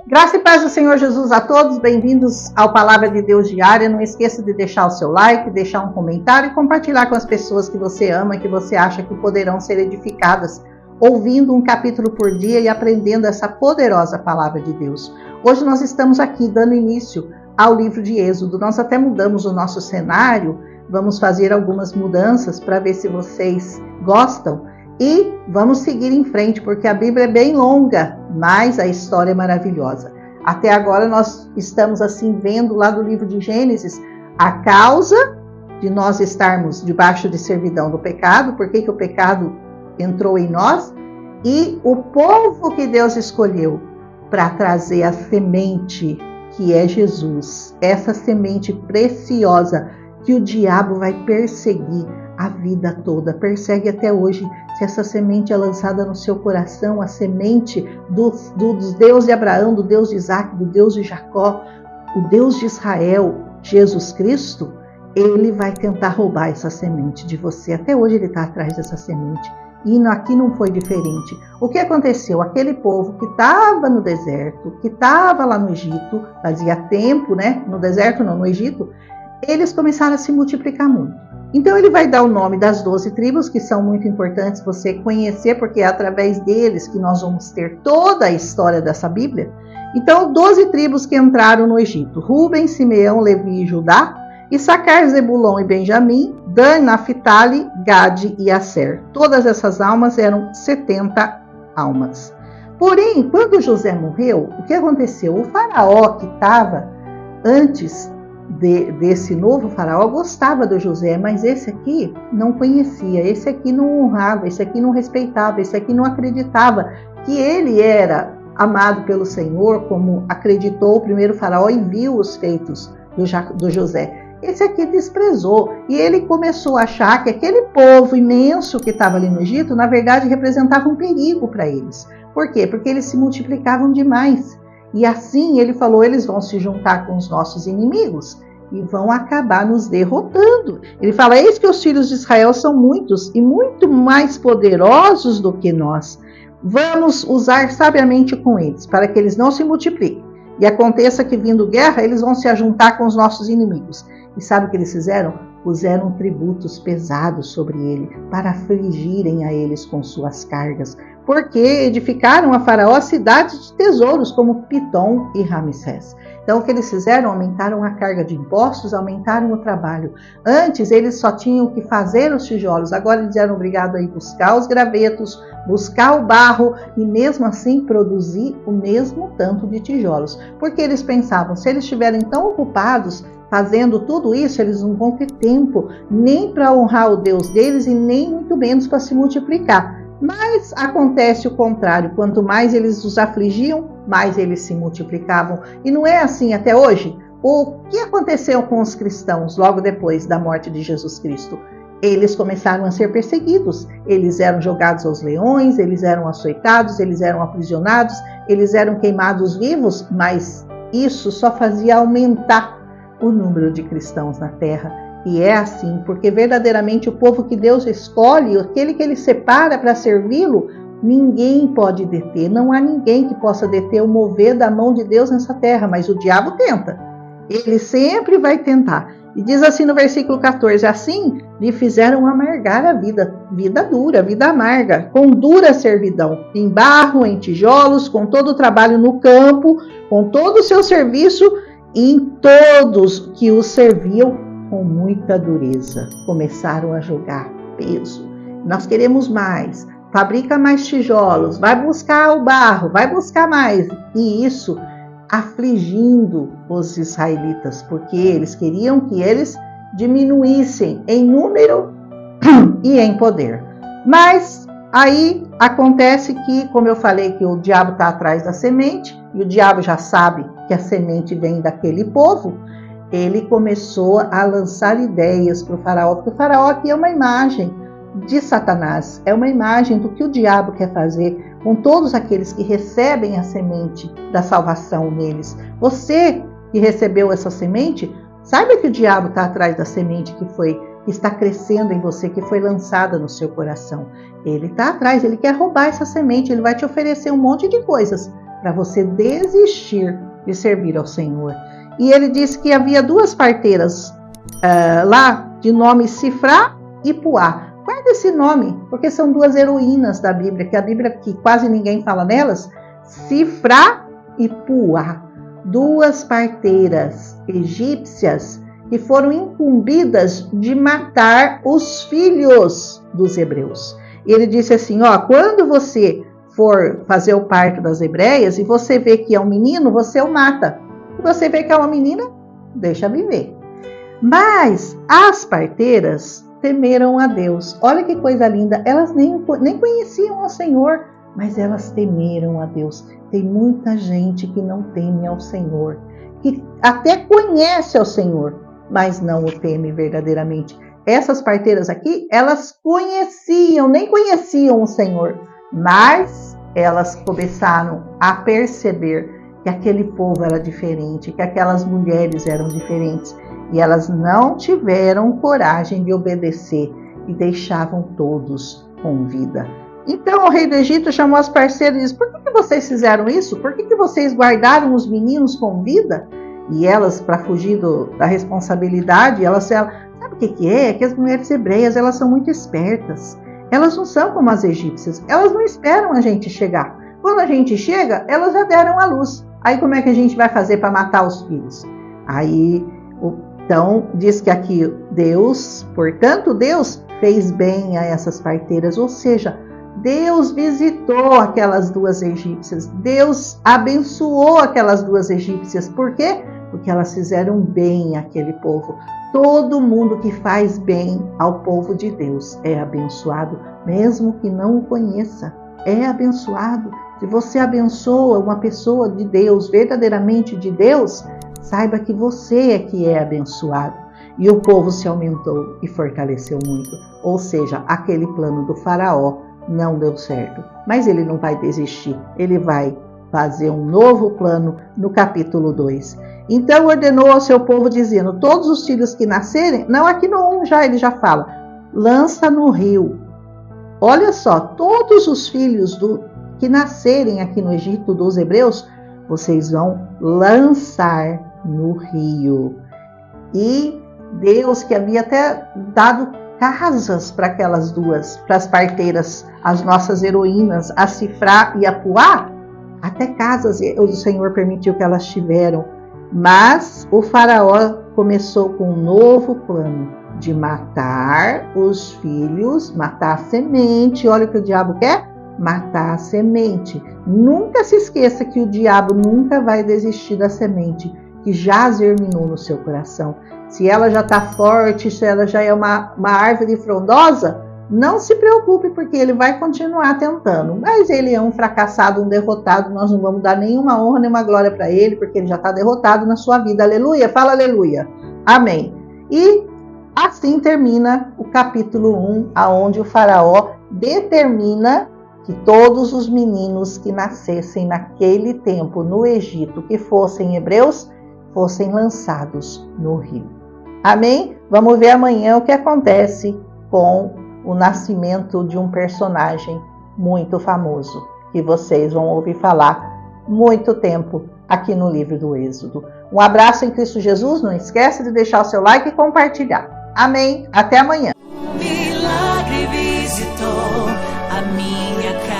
Graça e paz do Senhor Jesus a todos, bem-vindos ao Palavra de Deus Diária. Não esqueça de deixar o seu like, deixar um comentário e compartilhar com as pessoas que você ama e que você acha que poderão ser edificadas, ouvindo um capítulo por dia e aprendendo essa poderosa Palavra de Deus. Hoje nós estamos aqui dando início ao livro de Êxodo. Nós até mudamos o nosso cenário, vamos fazer algumas mudanças para ver se vocês gostam. E vamos seguir em frente, porque a Bíblia é bem longa, mas a história é maravilhosa. Até agora nós estamos assim vendo lá do livro de Gênesis a causa de nós estarmos debaixo de servidão do pecado, por que o pecado entrou em nós, e o povo que Deus escolheu para trazer a semente que é Jesus, essa semente preciosa que o diabo vai perseguir a vida toda, persegue até hoje. Se essa semente é lançada no seu coração, a semente do Deus de Abraão, do Deus de Isaac, do Deus de Jacó, o Deus de Israel, Jesus Cristo, ele vai tentar roubar essa semente de você. Até hoje ele está atrás dessa semente. E aqui não foi diferente. O que aconteceu? Aquele povo que estava no deserto, que estava lá no Egito, fazia tempo, né? No deserto não, no Egito, eles começaram a se multiplicar muito. Então ele vai dar o nome das 12 tribos, que são muito importantes você conhecer, porque é através deles que nós vamos ter toda a história dessa Bíblia. Então, 12 tribos que entraram no Egito: Rúben, Simeão, Levi e Judá, Issacar, Zebulon e Benjamim, Dan, Naphtali, Gade e Asser. Todas essas almas eram 70 almas. Porém, quando José morreu, o que aconteceu? O faraó que estava antes desse novo faraó gostava do José, mas esse aqui não conhecia, esse aqui não honrava, esse aqui não respeitava, esse aqui não acreditava que ele era amado pelo Senhor, como acreditou o primeiro faraó e viu os feitos do José. Esse aqui desprezou e ele começou a achar que aquele povo imenso que estava ali no Egito, na verdade, representava um perigo para eles. Por quê? Porque eles se multiplicavam demais. E assim ele falou: eles vão se juntar com os nossos inimigos e vão acabar nos derrotando. Ele fala: eis que os filhos de Israel são muitos e muito mais poderosos do que nós. Vamos usar sabiamente com eles, para que eles não se multipliquem. E aconteça que, vindo guerra, eles vão se ajuntar com os nossos inimigos. E sabe o que eles fizeram? Puseram tributos pesados sobre ele, para afligirem a eles com suas cargas. Porque edificaram a Faraó cidades de tesouros, como Pitom e Ramsés. Então, o que eles fizeram? Aumentaram a carga de impostos, aumentaram o trabalho. Antes, eles só tinham que fazer os tijolos. Agora, eles eram obrigados a ir buscar os gravetos, buscar o barro e, mesmo assim, produzir o mesmo tanto de tijolos. Porque eles pensavam, se eles estiverem tão ocupados fazendo tudo isso, eles não vão ter tempo nem para honrar o Deus deles e nem muito menos para se multiplicar. Mas acontece o contrário: quanto mais eles os afligiam, mais eles se multiplicavam. E não é assim até hoje? O que aconteceu com os cristãos logo depois da morte de Jesus Cristo? Eles começaram a ser perseguidos, eles eram jogados aos leões, eles eram açoitados, eles eram aprisionados, eles eram queimados vivos, mas isso só fazia aumentar o número de cristãos na terra. E é assim, porque verdadeiramente o povo que Deus escolhe, aquele que ele separa para servi-lo, ninguém pode deter. Não há ninguém que possa deter o mover da mão de Deus nessa terra, mas o diabo tenta. Ele sempre vai tentar. E diz assim no versículo 14, assim lhe fizeram amargar a vida, vida dura, vida amarga, com dura servidão, em barro, em tijolos, com todo o trabalho no campo, com todo o seu serviço, e em todos que o serviam com muita dureza. Começaram a jogar peso. Nós queremos mais, fabrica mais tijolos, vai buscar o barro, vai buscar mais. E isso afligindo os israelitas, porque eles queriam que eles diminuíssem em número e em poder. Mas aí acontece que, como eu falei, que o diabo está atrás da semente, e o diabo já sabe que a semente vem daquele povo. Ele começou a lançar ideias para o faraó, porque o faraó aqui é uma imagem de Satanás, é uma imagem do que o diabo quer fazer com todos aqueles que recebem a semente da salvação neles. Você que recebeu essa semente, saiba que o diabo está atrás da semente que está crescendo em você, que foi lançada no seu coração. Ele está atrás, ele quer roubar essa semente, ele vai te oferecer um monte de coisas para você desistir de servir ao Senhor. E ele disse que havia duas parteiras lá, de nome Sifrá e Puá. Guarda esse nome, porque são duas heroínas da Bíblia, que a Bíblia, que quase ninguém fala nelas, Sifrá e Puá. Duas parteiras egípcias que foram incumbidas de matar os filhos dos hebreus. E ele disse assim, quando você for fazer o parto das hebreias e você vê que é um menino, você o mata. Se você vê que é uma menina, deixa viver. Mas as parteiras temeram a Deus. Olha que coisa linda, elas nem conheciam o Senhor, mas elas temeram a Deus. Tem muita gente que não teme ao Senhor, que até conhece ao Senhor, mas não o teme verdadeiramente. Essas parteiras aqui, elas nem conheciam o Senhor, mas elas começaram a perceber que aquele povo era diferente, que aquelas mulheres eram diferentes, e elas não tiveram coragem de obedecer e deixavam todos com vida. Então o rei do Egito chamou as parceiras e disse, por que vocês fizeram isso? Por que vocês guardaram os meninos com vida? E elas, para fugir da responsabilidade, sabe o que é? Que as mulheres hebreias, elas são muito espertas. Elas não são como as egípcias. Elas não esperam a gente chegar. Quando a gente chega, elas já deram a luz. Aí como é que a gente vai fazer para matar os filhos? Então, diz que aqui portanto, Deus fez bem a essas parteiras, ou seja, Deus visitou aquelas duas egípcias, Deus abençoou aquelas duas egípcias. Por quê? Porque elas fizeram bem àquele povo. Todo mundo que faz bem ao povo de Deus é abençoado, mesmo que não o conheça, é abençoado. Se você abençoa uma pessoa de Deus, verdadeiramente de Deus, saiba que você é que é abençoado. E o povo se aumentou e fortaleceu muito. Ou seja, aquele plano do faraó não deu certo. Mas ele não vai desistir. Ele vai fazer um novo plano no capítulo 2. Então ordenou ao seu povo dizendo, todos os filhos que nascerem, não, aqui no 1 ele já fala, lança no rio. Olha só, todos os filhos que nascerem aqui no Egito dos hebreus, vocês vão lançar no rio. E Deus, que havia até dado casas para aquelas duas, para as parteiras, as nossas heroínas, a Sifrá e a Puá, até casas o Senhor permitiu que elas tiveram. Mas o faraó começou com um novo plano de matar os filhos, matar a semente. Olha o que o diabo quer? Matar a semente. Nunca se esqueça que o diabo nunca vai desistir da semente que já germinou no seu coração. Se ela já está forte, se ela já é uma árvore frondosa, não se preocupe, porque ele vai continuar tentando. Mas ele é um fracassado, um derrotado, nós não vamos dar nenhuma honra, nenhuma glória para ele, porque ele já está derrotado na sua vida. Aleluia, fala aleluia. Amém. E assim termina o capítulo 1, aonde o faraó determina que todos os meninos que nascessem naquele tempo no Egito, que fossem hebreus, fossem lançados no rio. Amém? Vamos ver amanhã o que acontece com o nascimento de um personagem muito famoso, que vocês vão ouvir falar muito tempo aqui no livro do Êxodo. Um abraço em Cristo Jesus, não esquece de deixar o seu like e compartilhar. Amém? Até amanhã. O milagre visitou a minha casa.